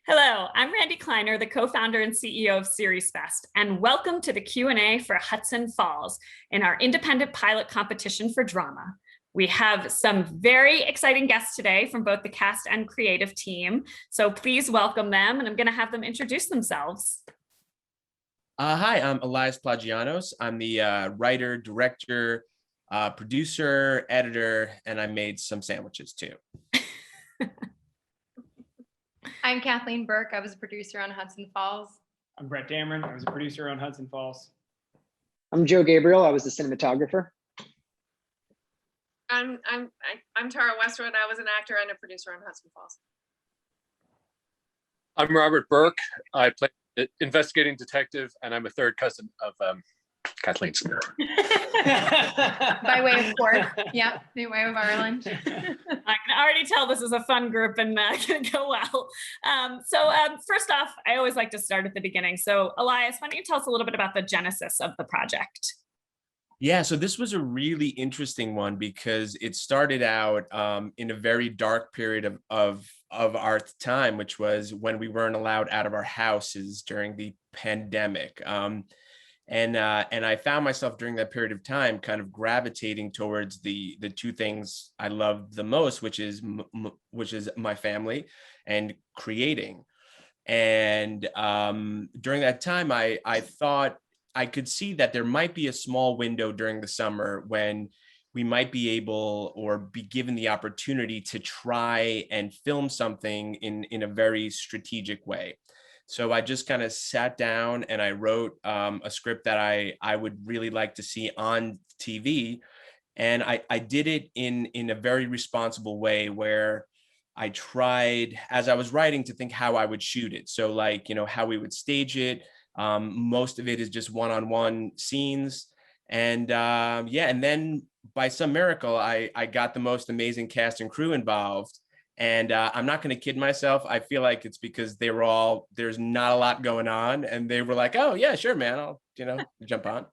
Hello, I'm Randy Kleiner, the co-founder and CEO of SeriesFest, and welcome to the Q&A for Hudson Falls in our independent pilot competition for drama. We have some very exciting guests today from both the cast and creative team, so please welcome them, and I'm going to have them introduce themselves. Hi, I'm Elias Plagianos. I'm the writer, director, producer, editor, and I made some sandwiches too. I'm Kathleen Burke. I was a producer on Hudson Falls. I'm Brett Dameron. I was a producer on Hudson Falls. I'm Joe Gabriel. I was the cinematographer. I'm Tara Westwood. I was an actor and a producer on Hudson Falls. I'm Robert Burke. I play an investigating detective, and I'm a third cousin of Kathleen's. By way of Cork. Yeah, by way of Ireland. I can already tell this is a fun group and going to go well. First off, I always like to start at the beginning. So Elias, why don't you tell us a little bit about the genesis of the project? Yeah, so this was a really interesting one because it started out in a very dark period of our time, which was when we weren't allowed out of our houses during the pandemic. And I found myself during that period of time kind of gravitating towards the two things I loved the most, which is my family and creating. And during that time, I thought I could see that there might be a small window during the summer when we might be able or be given the opportunity to try and film something in a very strategic way. So I just kind of sat down and I wrote a script that I would really like to see on TV. And I did it in a very responsible way where I tried, as I was writing, to think how I would shoot it. So like, how we would stage it. Most of it is just one-on-one scenes. And and then by some miracle, I got the most amazing cast and crew involved. And I'm not going to kid myself. I feel like it's because there's not a lot going on. And they were like, oh, yeah, sure, man. I'll, jump on.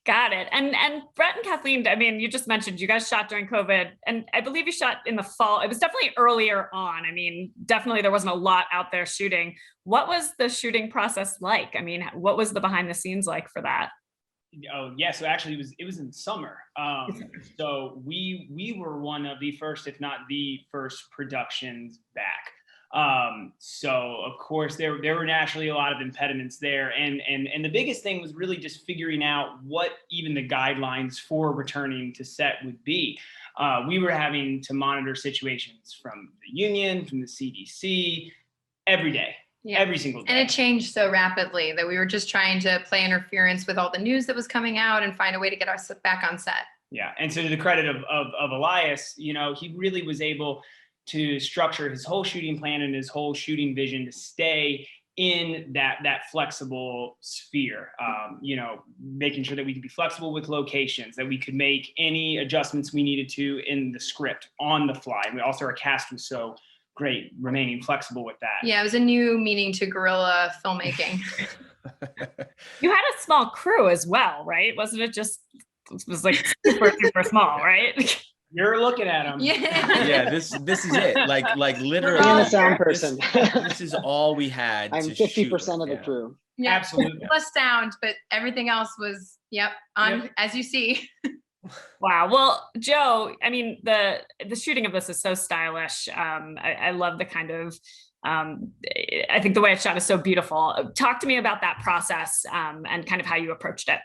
Got it. And Brett and Kathleen, I mean, you just mentioned you guys shot during COVID, and I believe you shot in the fall. It was definitely earlier on. I mean, definitely there wasn't a lot out there shooting. What was the shooting process like? I mean, what was the behind the scenes like for that? Oh yeah, so actually it was in summer. So we were one of the first, if not the first, productions back. So of course there were naturally a lot of impediments there, and the biggest thing was really just figuring out what even the guidelines for returning to set would be. We were having to monitor situations from the union, from the CDC, every day. Yeah. Every single day. And it changed so rapidly that we were just trying to play interference with all the news that was coming out and find a way to get us back on set. Yeah, and so to the credit of Elias, he really was able to structure his whole shooting plan and his whole shooting vision to stay in that flexible sphere, making sure that we could be flexible with locations, that we could make any adjustments we needed to in the script on the fly. And our cast was so great, remaining flexible with that. Yeah, it was a new meaning to guerrilla filmmaking. You had a small crew as well, right? Wasn't it just, it was like super small, right? You're looking at them. Yeah, this is it. Like literally. And a sound person. This is all we had. I'm 50% of the crew. Yeah, absolutely. Plus sound, but everything else was, as you see. Wow. Well, Joe, I mean, the shooting of this is so stylish. I love the kind of, I think the way it's shot is so beautiful. Talk to me about that process and kind of how you approached it.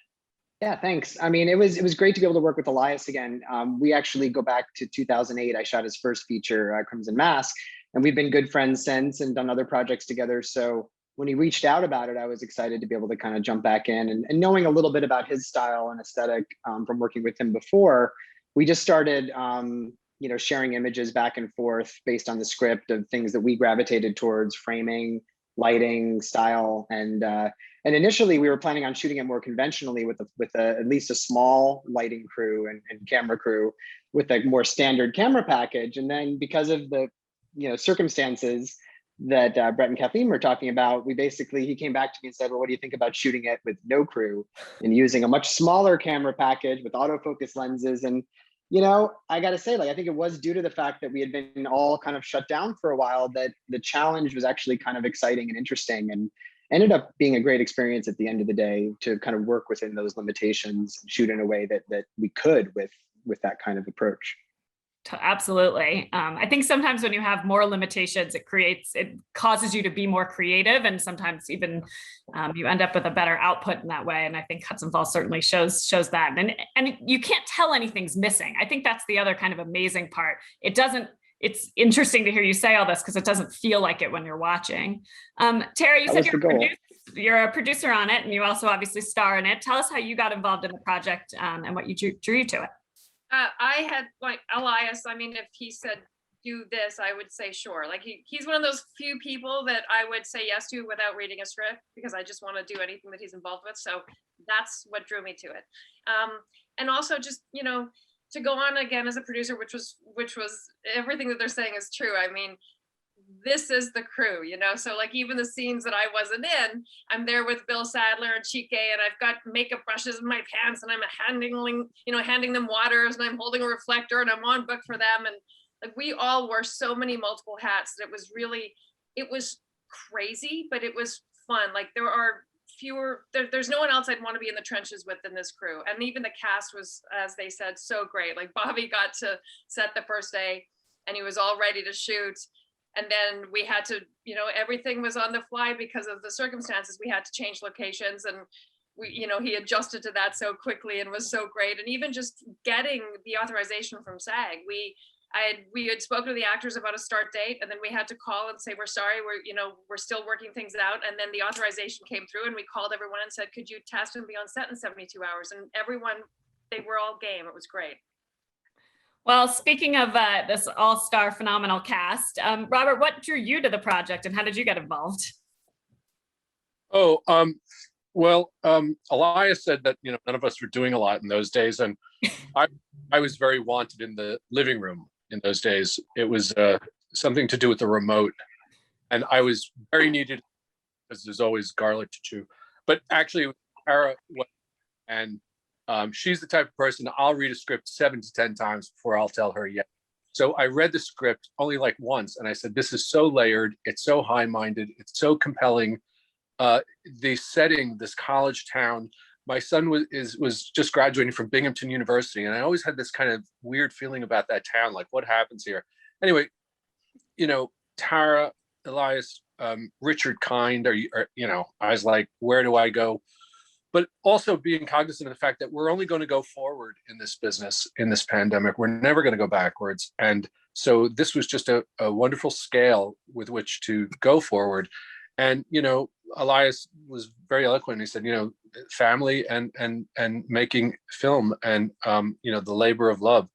Yeah, thanks. I mean, it was great to be able to work with Elias again. We actually go back to 2008. I shot his first feature, Crimson Mask, and we've been good friends since and done other projects together. So when he reached out about it, I was excited to be able to kind of jump back in and knowing a little bit about his style and aesthetic from working with him before, we just started, sharing images back and forth based on the script of things that we gravitated towards: framing, lighting, style, and initially we were planning on shooting it more conventionally with at least a small lighting crew and camera crew with a more standard camera package. And then because of the circumstances that Brett and Kathleen were talking about, he came back to me and said, well, what do you think about shooting it with no crew and using a much smaller camera package with autofocus lenses? And You know, I got to say, like, I think it was due to the fact that we had been all kind of shut down for a while that the challenge was actually kind of exciting and interesting, and ended up being a great experience at the end of the day to kind of work within those limitations and shoot in a way that we could with that kind of approach. Absolutely. I think sometimes when you have more limitations, it causes you to be more creative, and sometimes even you end up with a better output in that way. And I think Hudson Falls certainly shows that. And you can't tell anything's missing. I think that's the other kind of amazing part. It's interesting to hear you say all this because it doesn't feel like it when you're watching. Tara, you said you're a producer on it, and you also obviously star in it. Tell us how you got involved in the project and what drew you to it. I had like Elias. I mean, if he said do this, I would say sure. Like he's one of those few people that I would say yes to without reading a script, because I just want to do anything that he's involved with. So that's what drew me to it. And also just, you know, to go on again as a producer, which was everything that they're saying is true. I mean, this is the crew, you know? So like even the scenes that I wasn't in, I'm there with Bill Sadler and Chike, and I've got makeup brushes in my pants, and I'm handing them waters, and I'm holding a reflector, and I'm on book for them. And like we all wore so many multiple hats that it was crazy, but it was fun. Like there's no one else I'd want to be in the trenches with in this crew. And even the cast was, as they said, so great. Like Bobby got to set the first day and he was all ready to shoot. And then we had to, you know, everything was on the fly because of the circumstances. We had to change locations, and he adjusted to that so quickly and was so great. And even just getting the authorization from SAG, we had spoken to the actors about a start date, and then we had to call and say, we're sorry, we're still working things out. And then the authorization came through, and we called everyone and said, could you test and be on set in 72 hours? And everyone, they were all game. It was great. Well, speaking of this all-star phenomenal cast, Robert, what drew you to the project, and how did you get involved? Elias said that, you know, none of us were doing a lot in those days, and I was very wanted in the living room in those days. It was something to do with the remote, and I was very needed because there's always garlic to chew. But actually, Tara and she's the type of person, I'll read a script 7 to 10 times before I'll tell her yes. So I read the script only like once, and I said, this is so layered, it's so high-minded, it's so compelling. The setting, this college town, my son was just graduating from Binghamton University, and I always had this kind of weird feeling about that town, like what happens here? Anyway, you know, Tara, Elias, Richard Kind, I was like, where do I go? But also being cognizant of the fact that we're only going to go forward in this business, in this pandemic. We're never going to go backwards. And so this was just a wonderful scale with which to go forward. And, you know, Elias was very eloquent. He said, you know, family and making film and, you know, the labor of love.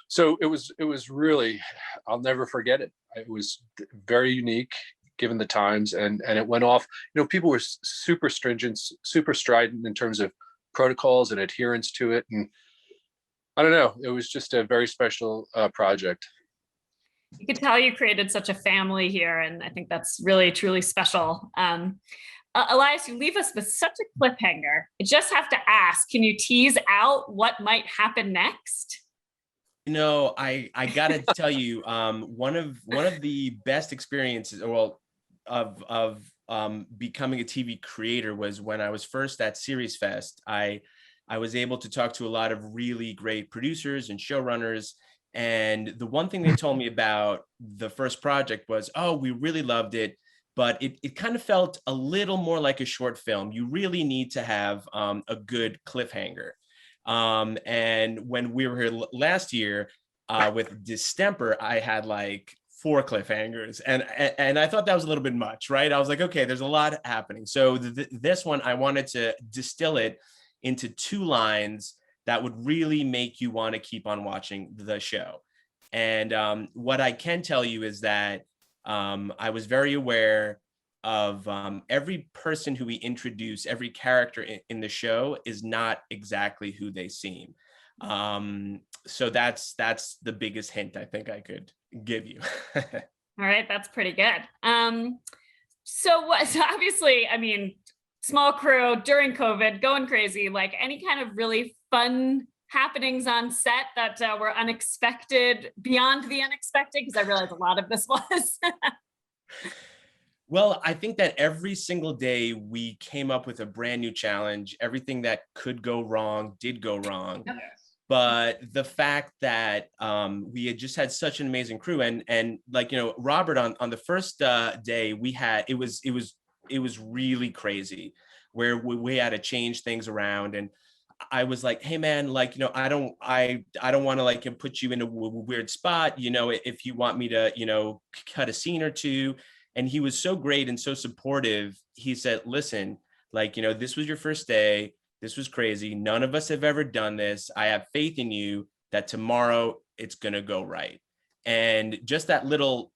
So it was really, I'll never forget it. It was very unique given the times, and it went off. You know, people were super stringent, super strident in terms of protocols and adherence to it. And I don't know, it was just a very special project. You could tell you created such a family here, and I think that's really, truly special. Elias, you leave us with such a cliffhanger. I just have to ask, can you tease out what might happen next? You know, I gotta tell you, one of the best experiences, of becoming a TV creator was when I was first at SeriesFest. I was able to talk to a lot of really great producers and showrunners, and the one thing they told me about the first project was, oh, we really loved it, but it kind of felt a little more like a short film. You really need to have a good cliffhanger. And when we were here last year with Distemper, I had like 4 cliffhangers, and I thought that was a little bit much, right? I was like, okay, there's a lot happening. So this one, I wanted to distill it into 2 lines that would really make you want to keep on watching the show. And what I can tell you is that I was very aware of every person who we introduce, every character in the show is not exactly who they seem. So that's the biggest hint I think I could give you. All right, that's pretty good. So obviously, I mean, small crew during COVID, going crazy, like any kind of really fun happenings on set that were unexpected, beyond the unexpected? Because I realize a lot of this was. Well, I think that every single day we came up with a brand new challenge. Everything that could go wrong did go wrong. Yes. But the fact that we had just had such an amazing crew, and like, you know, Robert, on the first day we had, it was really crazy, where we had to change things around. And I was like, hey man, like, you know, I don't want to like put you in a weird spot, you know, if you want me to, you know, cut a scene or two. And he was so great and so supportive. He said, listen, like, you know, this was your first day. This was crazy. None of us have ever done this. I have faith in you that tomorrow it's going to go right. And just that little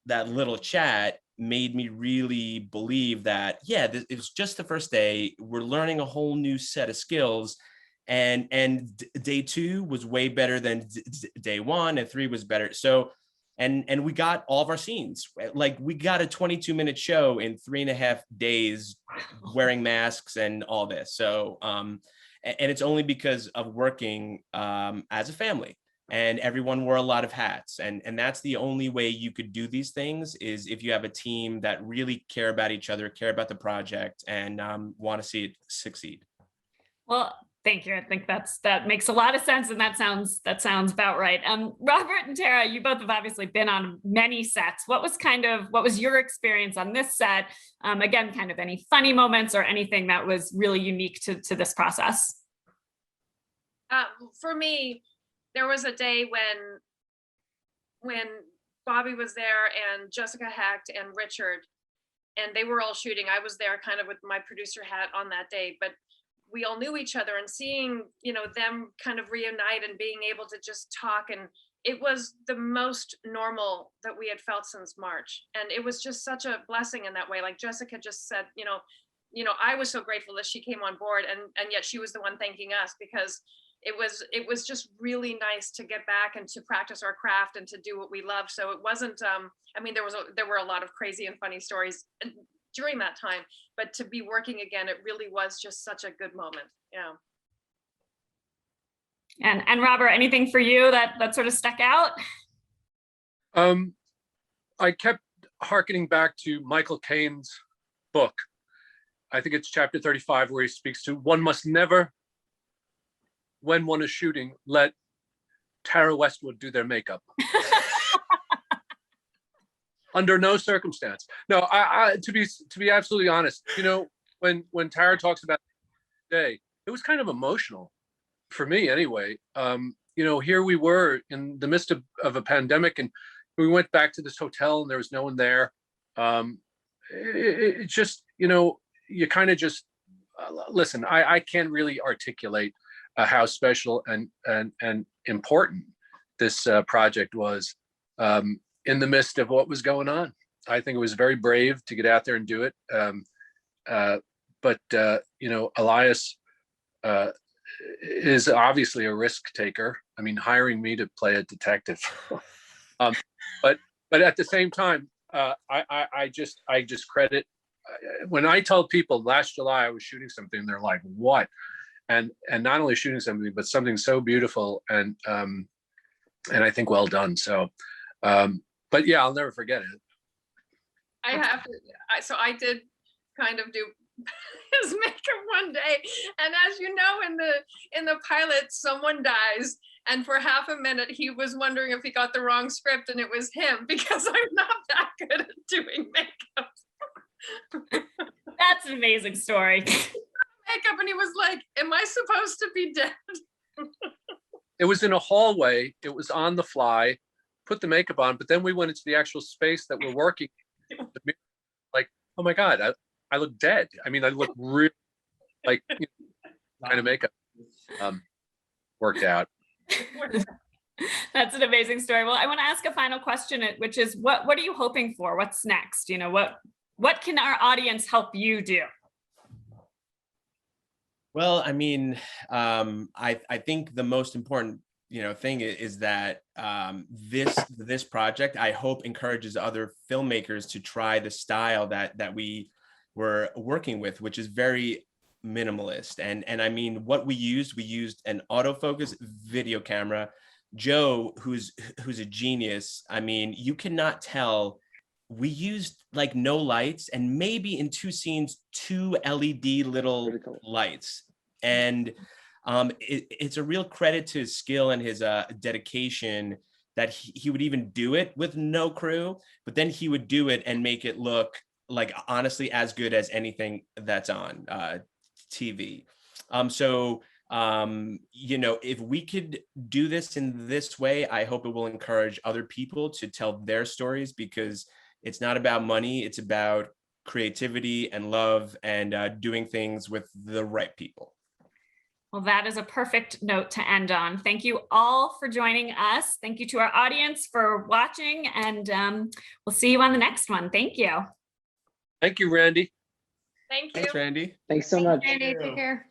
chat made me really believe that, yeah, it was just the first day. We're learning a whole new set of skills. And day 2 was way better than day 1, and 3 was better. So, and we got all of our scenes. Like, we got a 22-minute show in 3.5 days, wearing masks and all this. So, and it's only because of working as a family, and everyone wore a lot of hats. And that's the only way you could do these things, is if you have a team that really care about each other, care about the project, and want to see it succeed. Well, thank you. I think that makes a lot of sense, and that sounds about right. Robert and Tara, you both have obviously been on many sets. What was your experience on this set? Again, kind of any funny moments or anything that was really unique to this process? For me, there was a day when Bobby was there and Jessica Hecht and Richard, and they were all shooting. I was there kind of with my producer hat on that day, but we all knew each other, and seeing, you know, them kind of reunite and being able to just talk, and it was the most normal that we had felt since March. And it was just such a blessing in that way. Like Jessica just said, you know, I was so grateful that she came on board, and yet she was the one thanking us, because it was just really nice to get back and to practice our craft and to do what we love. So it wasn't, I mean, there were a lot of crazy and funny stories during that time, but to be working again, it really was just such a good moment. Yeah. And Robert, anything for you that sort of stuck out? I kept hearkening back to Michael Caine's book. I think it's chapter 35, where he speaks to, one must never, when one is shooting, let Tara Westwood do their makeup. Under no circumstance. No, I to be absolutely honest, you know, when Tara talks about the day, it was kind of emotional for me anyway. You know, here we were in the midst of a pandemic, and we went back to this hotel and there was no one there. It just, you know, you kind of just listen. I can't really articulate how special and important this project was. In the midst of what was going on. I think it was very brave to get out there and do it. But you know, Elias is obviously a risk taker. I mean, hiring me to play a detective. But at the same time, I just credit, when I tell people last July I was shooting something, they're like, what? And not only shooting something, but something so beautiful, and I think well done. So, but yeah, I'll never forget it. I have to, so I did kind of do his makeup one day, and as you know, in the pilot, someone dies, and for half a minute he was wondering if he got the wrong script, and it was him, because I'm not that good at doing makeup. That's an amazing story. Makeup, and he was like, am I supposed to be dead? It was in a hallway, it was on the fly, put the makeup on, but then we went into the actual space that we're working. Like, oh my God, I look dead. I mean, I look really like, you know, kind of makeup. Worked out. That's an amazing story. Well, I want to ask a final question, which is, what are you hoping for? What's next? You know, what can our audience help you do? Well, I mean, I think the most important, you know, thing is that this project, I hope, encourages other filmmakers to try the style that we were working with, which is very minimalist. And I mean, what we used an autofocus video camera. Joe, who's a genius, I mean, you cannot tell, we used like no lights, and maybe in 2 scenes 2 LED little lights. And it's a real credit to his skill and his dedication that he would even do it with no crew, but then he would do it and make it look like honestly as good as anything that's on TV. You know, if we could do this in this way, I hope it will encourage other people to tell their stories, because it's not about money, it's about creativity and love and doing things with the right people. Well, that is a perfect note to end on. Thank you all for joining us. Thank you to our audience for watching, and we'll see you on the next one. Thank you. Thank you, Randy. Thank you. Thanks, Randy. Thanks so much. Randy, take care.